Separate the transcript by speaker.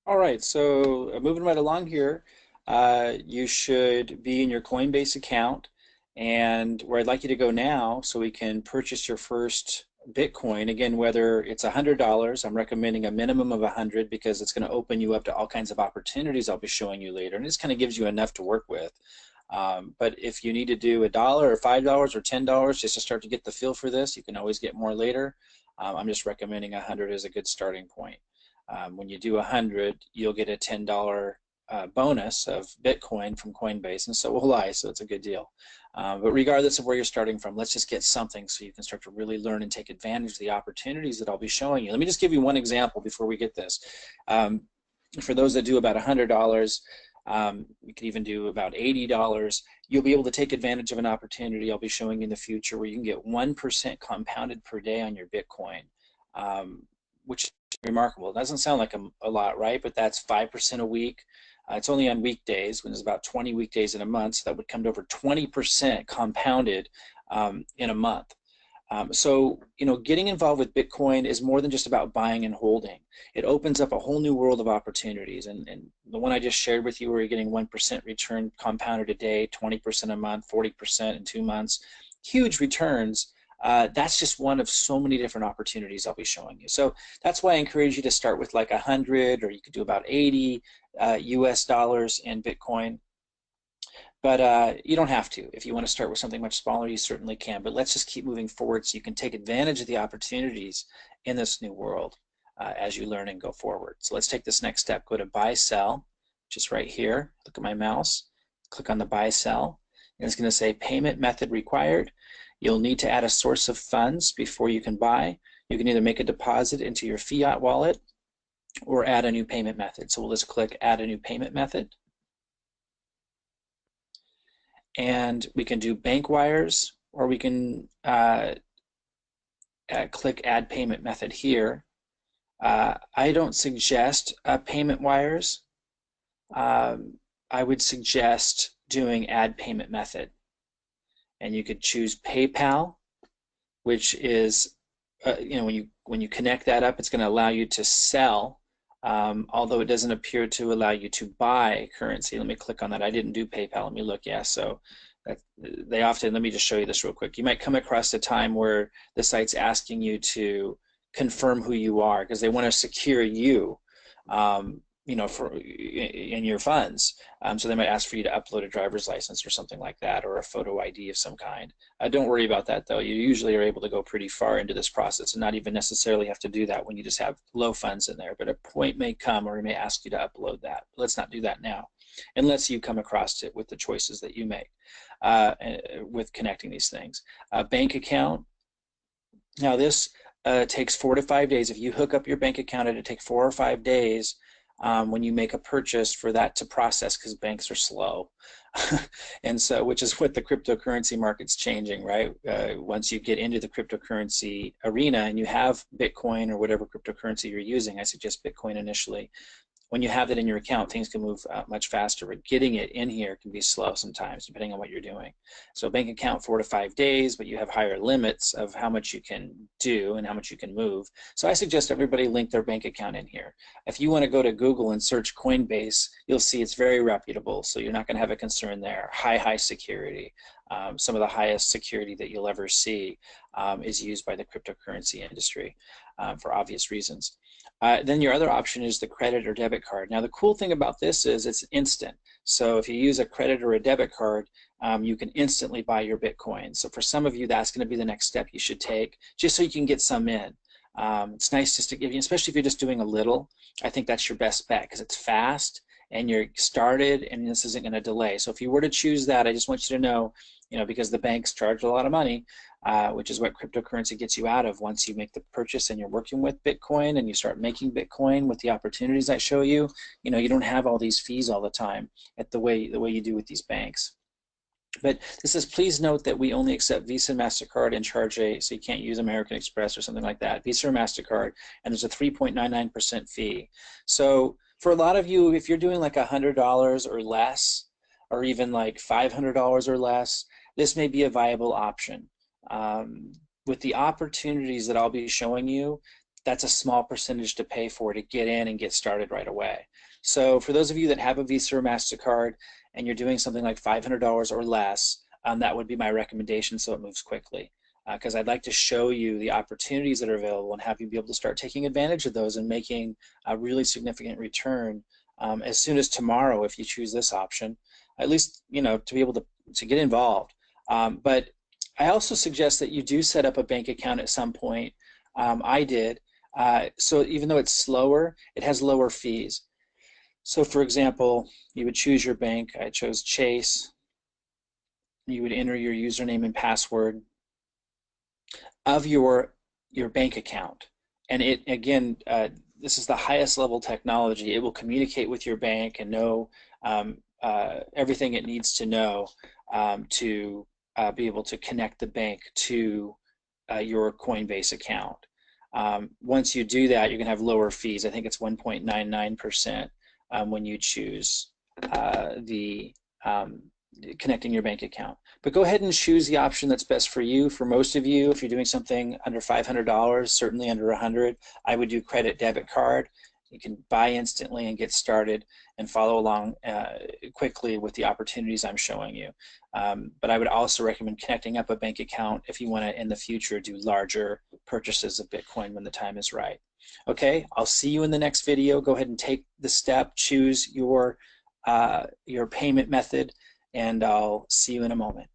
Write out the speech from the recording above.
Speaker 1: All right, so moving right along here, you should be in your Coinbase account, and where I'd like you to go now so we can purchase your first Bitcoin. Again, whether it's $100, I'm recommending a minimum of 100 because it's going to open you up to all kinds of opportunities I'll be showing you later, and this kind of gives you enough to work with. But if you need to do $1 or $5 or $10 just to start to get the feel for this, you can always get more later. I'm just recommending 100 as a good starting point. When you do 100, you'll get a $10 bonus of Bitcoin from Coinbase, and so will I, so it's a good deal. But regardless of where you're starting from, let's just get something so you can start to really learn and take advantage of the opportunities that I'll be showing you. Let me just give you one example before we get this. For those that do about $100, you could even do about $80. You'll be able to take advantage of an opportunity I'll be showing you in the future where you can get 1% compounded per day on your Bitcoin, which is remarkable. It doesn't sound like a lot, right? But that's 5% a week. It's only on weekdays when there's about 20 weekdays in a month, so that would come to over 20% compounded in a month. So, getting involved with Bitcoin is more than just about buying and holding. It opens up a whole new world of opportunities. And the one I just shared with you where you're getting 1% return compounded a day, 20% a month, 40% in 2 months, huge returns. That's just one of so many different opportunities I'll be showing you. So that's why I encourage you to start with like 100, or you could do about 80 US dollars in Bitcoin. But you don't have to. If you want to start with something much smaller, you certainly can. But let's just keep moving forward so you can take advantage of the opportunities in this new world as you learn and go forward. So let's take this next step. Go to Buy Sell, which is right here. Look at my mouse. Click on the Buy Sell. And it's going to say Payment Method Required. You'll need to add a source of funds before you can buy. You can either make a deposit into your fiat wallet or add a new payment method. So we'll just click Add a New Payment Method. And we can do bank wires, or we can click Add Payment Method here. I don't suggest payment wires. I would suggest doing Add Payment Method. And you could choose PayPal, which is, when you connect that up, it's going to allow you to sell, although it doesn't appear to allow you to buy currency. Let me click on that. I didn't do PayPal. Let me look. Yeah, so they often, let me just show you this real quick. You might come across a time where the site's asking you to confirm who you are because they want to secure you. For in your funds. So they might ask for you to upload a driver's license or something like that, or a photo ID of some kind. Don't worry about that though. You usually are able to go pretty far into this process and not even necessarily have to do that when you just have low funds in there. But a point may come where it may ask you to upload that. Let's not do that now, unless you come across it with the choices that you make with connecting these things. Bank account. Now this takes 4 to 5 days. If you hook up your bank account, it'll take 4 or 5 days when you make a purchase for that to process, because banks are slow. And so, which is what the cryptocurrency market's changing, right? Once you get into the cryptocurrency arena and you have Bitcoin or whatever cryptocurrency you're using, I suggest Bitcoin initially. When you have it in your account, things can move much faster, but getting it in here can be slow sometimes, depending on what you're doing. So bank account 4 to 5 days, but you have higher limits of how much you can do and how much you can move. So I suggest everybody link their bank account in here. If you want to go to Google and search Coinbase, you'll see it's very reputable, so you're not going to have a concern there. High security. Some of the highest security that you'll ever see is used by the cryptocurrency industry for obvious reasons. Then your other option is the credit or debit card. Now the cool thing about this is it's instant. So if you use a credit or a debit card, you can instantly buy your Bitcoin. So for some of you, that's going to be the next step you should take, just so you can get some in. It's nice just to give you, especially if you're just doing a little, I think that's your best bet because it's fast and you're started and this isn't going to delay. So if you were to choose that, I just want you to know, because the banks charge a lot of money, which is what cryptocurrency gets you out of once you make the purchase and you're working with Bitcoin and you start making Bitcoin with the opportunities I show you, you don't have all these fees all the time at the way you do with these banks. But this says, please note that we only accept Visa and MasterCard and charge so you can't use American Express or something like that, Visa or MasterCard, and there's a 3.99% fee. So for a lot of you, if you're doing like $100 or less, or even like $500 or less, this may be a viable option. With the opportunities that I'll be showing you, that's a small percentage to pay for to get in and get started right away. So for those of you that have a Visa or MasterCard and you're doing something like $500 or less, that would be my recommendation so it moves quickly. Because I'd like to show you the opportunities that are available and have you be able to start taking advantage of those and making a really significant return as soon as tomorrow if you choose this option, at least to be able to get involved. But I also suggest that you do set up a bank account at some point. I did. So even though it's slower, it has lower fees. So for example, you would choose your bank. I chose Chase. You would enter your username and password of your bank account. And it, again, this is the highest level technology. It will communicate with your bank and know everything it needs to know to be able to connect the bank to your Coinbase account. Once you do that, you're going to have lower fees. I think it's 1.99% when you choose the connecting your bank account. But go ahead and choose the option that's best for you. For most of you, if you're doing something under $500, certainly under $100, I would do credit debit card. You can buy instantly and get started and follow along quickly with the opportunities I'm showing you. But I would also recommend connecting up a bank account if you want to, in the future, do larger purchases of Bitcoin when the time is right. Okay, I'll see you in the next video. Go ahead and take the step, choose your payment method, and I'll see you in a moment.